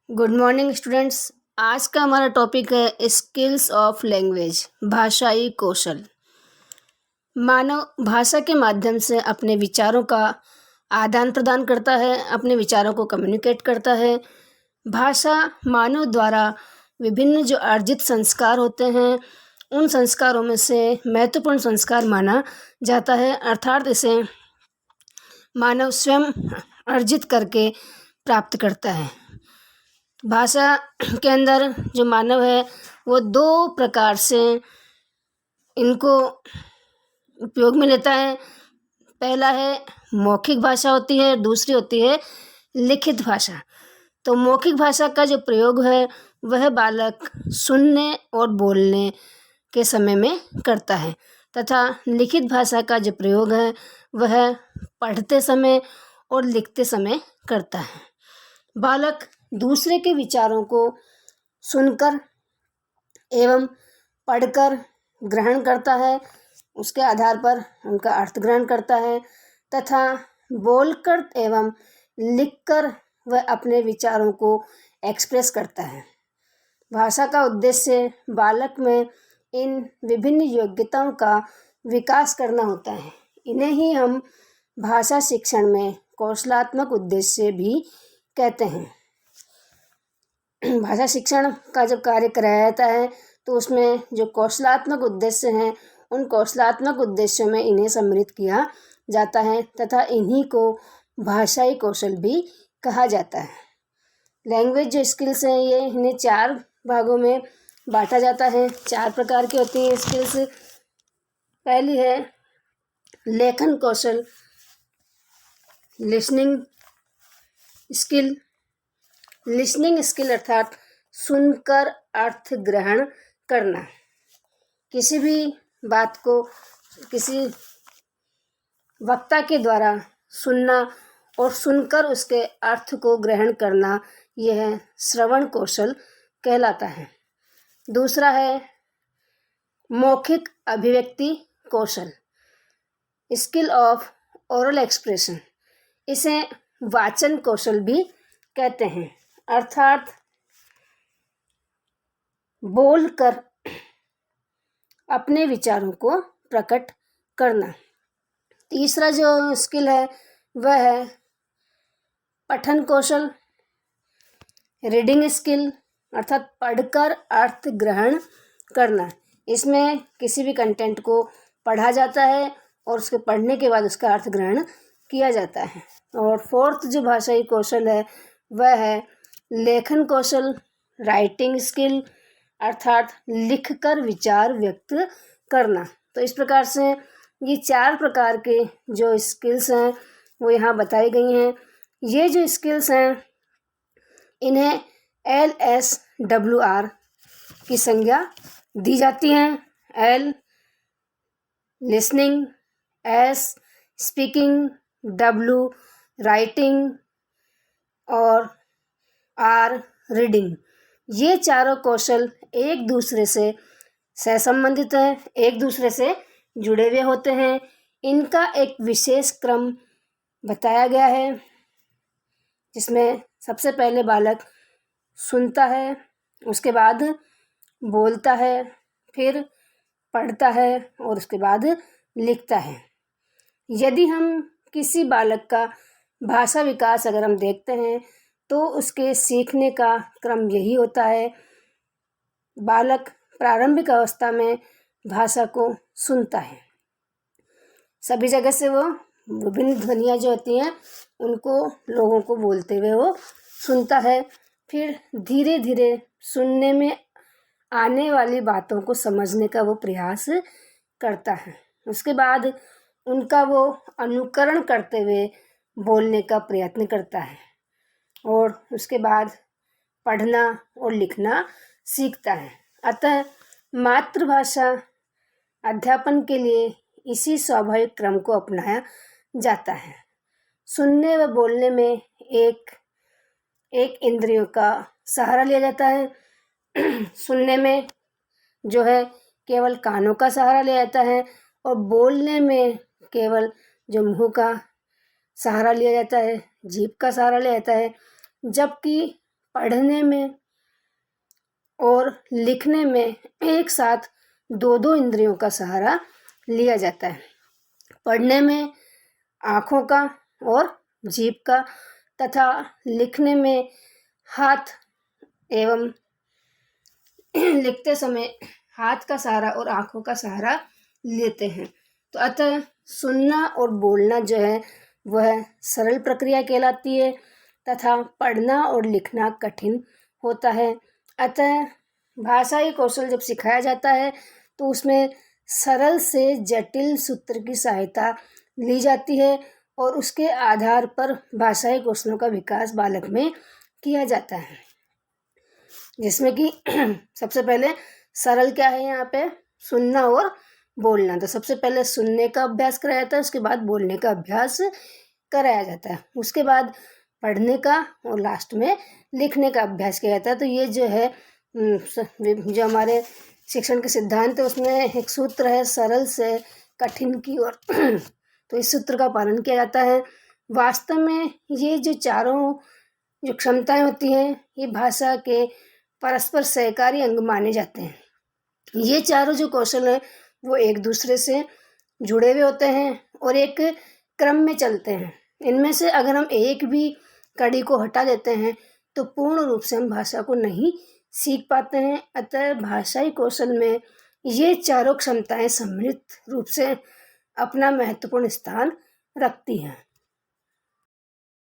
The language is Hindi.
Good morning students. आज का हमारा टॉपिक है स्किल्स ऑफ लैंग्वेज, भाषाई कौशल। मानव भाषा के माध्यम से अपने विचारों का आदान प्रदान करता है, अपने विचारों को कम्युनिकेट करता है। भाषा मानव द्वारा विभिन्न जो अर्जित संस्कार होते हैं, उन संस्कारों में से महत्वपूर्ण संस्कार माना जाता है, अर्थात इसे मानव स्वयं अर्जित करके प्राप्त करता है। भाषा के अंदर जो मानव है वो दो प्रकार से इनको उपयोग में लेता है। पहला है मौखिक भाषा होती है, दूसरी होती है लिखित भाषा। तो मौखिक भाषा का जो प्रयोग है वह बालक सुनने और बोलने के समय में करता है, तथा लिखित भाषा का जो प्रयोग है वह पढ़ते समय और लिखते समय करता है। बालक दूसरे के विचारों को सुनकर एवं पढ़कर ग्रहण करता है, उसके आधार पर उनका अर्थ ग्रहण करता है, तथा बोलकर एवं लिखकर वह अपने विचारों को एक्सप्रेस करता है। भाषा का उद्देश्य बालक में इन विभिन्न योग्यताओं का विकास करना होता है। इन्हें ही हम भाषा शिक्षण में कौशलात्मक उद्देश्य भी कहते हैं। भाषा शिक्षण का जब कार्य कराया जाता है तो उसमें जो कौशलात्मक उद्देश्य हैं, उन कौशलात्मक उद्देश्यों में इन्हें सम्मिलित किया जाता है, तथा इन्हीं को भाषाई कौशल भी कहा जाता है। लैंग्वेज जो स्किल्स हैं ये इन्हें 4 भागों में बांटा जाता है। 4 प्रकार की होती हैं स्किल्स। पहली है लेखन कौशल, लिसनिंग स्किल। लिसनिंग स्किल अर्थात सुनकर अर्थ ग्रहण करना। किसी भी बात को किसी वक्ता के द्वारा सुनना और सुनकर उसके अर्थ को ग्रहण करना, यह श्रवण कौशल कहलाता है। दूसरा है मौखिक अभिव्यक्ति कौशल, स्किल ऑफ ओरल एक्सप्रेशन। इसे वाचन कौशल भी कहते हैं, अर्थात बोलकर अपने विचारों को प्रकट करना। तीसरा जो स्किल है वह है पठन कौशल, रीडिंग स्किल, अर्थात पढ़कर अर्थ ग्रहण करना। इसमें किसी भी कंटेंट को पढ़ा जाता है और उसके पढ़ने के बाद उसका अर्थ ग्रहण किया जाता है। और फोर्थ जो भाषाई कौशल है वह है लेखन कौशल, राइटिंग स्किल, अर्थात लिखकर विचार व्यक्त करना। तो इस प्रकार से ये 4 प्रकार के जो स्किल्स हैं वो यहाँ बताई गई हैं। ये जो स्किल्स हैं इन्हें LSWR की संज्ञा दी जाती हैं। L listening, S speaking, W writing और R रीडिंग। ये चारों कौशल एक दूसरे से सहसंबंधित हैं, एक दूसरे से जुड़े हुए होते हैं। इनका एक विशेष क्रम बताया गया है, जिसमें सबसे पहले बालक सुनता है, उसके बाद बोलता है, फिर पढ़ता है और उसके बाद लिखता है। यदि हम किसी बालक का भाषा विकास अगर हम देखते हैं तो उसके सीखने का क्रम यही होता है। बालक प्रारंभिक अवस्था में भाषा को सुनता है, सभी जगह से वो विभिन्न ध्वनियाँ जो होती हैं उनको लोगों को बोलते हुए वो सुनता है। फिर धीरे धीरे सुनने में आने वाली बातों को समझने का वो प्रयास करता है। उसके बाद उनका वो अनुकरण करते हुए बोलने का प्रयत्न करता है और उसके बाद पढ़ना और लिखना सीखता है। अतः मातृभाषा अध्यापन के लिए इसी स्वाभाविक क्रम को अपनाया जाता है। सुनने व बोलने में एक इंद्रियों का सहारा लिया जाता है। सुनने में जो है केवल कानों का सहारा लिया जाता है और बोलने में केवल जो मुंह का सहारा लिया जाता है, जीभ का सहारा लिया जाता है। जबकि पढ़ने में और लिखने में एक साथ दो दो इंद्रियों का सहारा लिया जाता है। पढ़ने में आँखों का और जीभ का तथा लिखने में हाथ एवं लिखते समय हाथ का सहारा और आँखों का सहारा लेते हैं। तो अतः सुनना और बोलना जो है वह सरल प्रक्रिया कहलाती है तथा पढ़ना और लिखना कठिन होता है। अतः भाषाई कौशल जब सिखाया जाता है तो उसमें सरल से जटिल सूत्र की सहायता ली जाती है और उसके आधार पर भाषाई कौशलों का विकास बालक में किया जाता है, जिसमें कि सबसे पहले सरल क्या है यहाँ पे, सुनना और बोलना। तो सबसे पहले सुनने का अभ्यास कराया जाता है, उसके बाद बोलने का अभ्यास कराया जाता है, उसके बाद पढ़ने का और लास्ट में लिखने का अभ्यास किया जाता है। तो ये जो है जो हमारे शिक्षण के सिद्धांत है उसमें एक सूत्र है, सरल से कठिन की ओर तो इस सूत्र का पालन किया जाता है। वास्तव में ये जो चारों जो क्षमताएं होती हैं ये भाषा के परस्पर सहकारी अंग माने जाते हैं। ये चारों जो कौशल हैं वो एक दूसरे से जुड़े हुए होते हैं और एक क्रम में चलते हैं। इनमें से अगर हम एक भी कड़ी को हटा देते हैं तो पूर्ण रूप से हम भाषा को नहीं सीख पाते हैं। अतः भाषाई कौशल में ये चारों क्षमताएं सम्मिलित रूप से अपना महत्वपूर्ण स्थान रखती हैं।